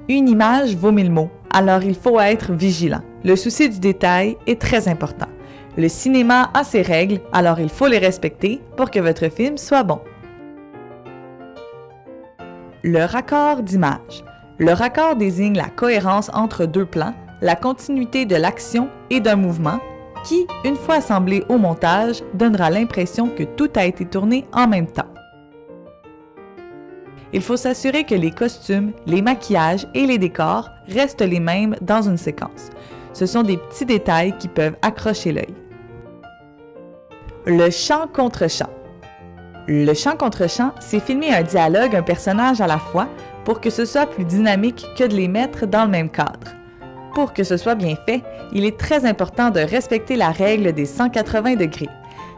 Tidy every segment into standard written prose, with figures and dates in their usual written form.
Une image vaut 1000 mots, alors il faut être vigilant. Le souci du détail est très important. Le cinéma a ses règles, alors il faut les respecter pour que votre film soit bon. Le raccord d'image. Le raccord désigne la cohérence entre deux plans, la continuité de l'action et d'un mouvement, qui, une fois assemblé au montage, donnera l'impression que tout a été tourné en même temps. Il faut s'assurer que les costumes, les maquillages et les décors restent les mêmes dans une séquence. Ce sont des petits détails qui peuvent accrocher l'œil. Le chant contre chant. Le chant contre chant, c'est filmer un dialogue, un personnage à la fois, pour que ce soit plus dynamique que de les mettre dans le même cadre. Pour que ce soit bien fait, il est très important de respecter la règle des 180 degrés,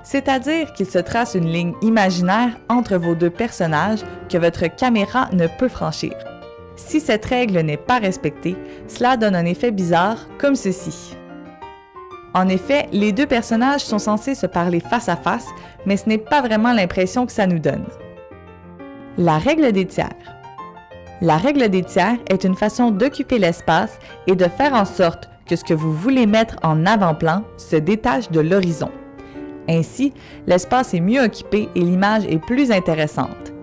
c'est-à-dire qu'il se trace une ligne imaginaire entre vos deux personnages que votre caméra ne peut franchir. Si cette règle n'est pas respectée, cela donne un effet bizarre comme ceci. En effet, les deux personnages sont censés se parler face à face, mais ce n'est pas vraiment l'impression que ça nous donne. La règle des tiers. La règle des tiers est une façon d'occuper l'espace et de faire en sorte que ce que vous voulez mettre en avant-plan se détache de l'horizon. Ainsi, l'espace est mieux occupé et l'image est plus intéressante.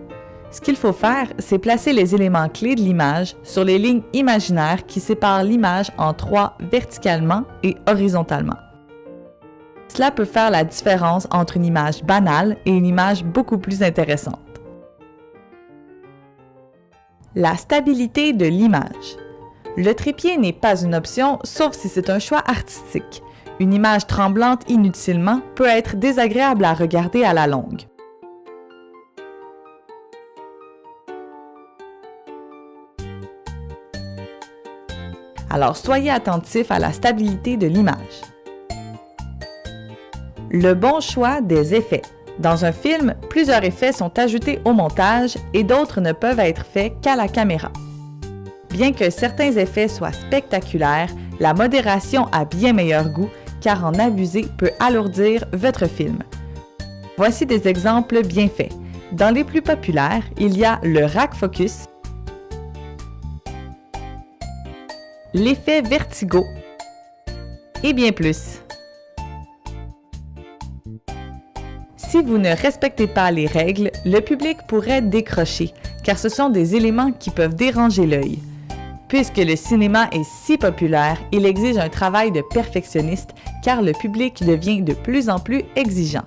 Ce qu'il faut faire, c'est placer les éléments clés de l'image sur les lignes imaginaires qui séparent l'image en trois verticalement et horizontalement. Cela peut faire la différence entre une image banale et une image beaucoup plus intéressante. La stabilité de l'image. Le trépied n'est pas une option, sauf si c'est un choix artistique. Une image tremblante inutilement peut être désagréable à regarder à la longue. Alors soyez attentifs à la stabilité de l'image. Le bon choix des effets. Dans un film, plusieurs effets sont ajoutés au montage et d'autres ne peuvent être faits qu'à la caméra. Bien que certains effets soient spectaculaires, la modération a bien meilleur goût car en abuser peut alourdir votre film. Voici des exemples bien faits. Dans les plus populaires, il y a le rack focus, l'effet vertigo et bien plus. Si vous ne respectez pas les règles, le public pourrait décrocher, car ce sont des éléments qui peuvent déranger l'œil. Puisque le cinéma est si populaire, il exige un travail de perfectionniste, car le public devient de plus en plus exigeant.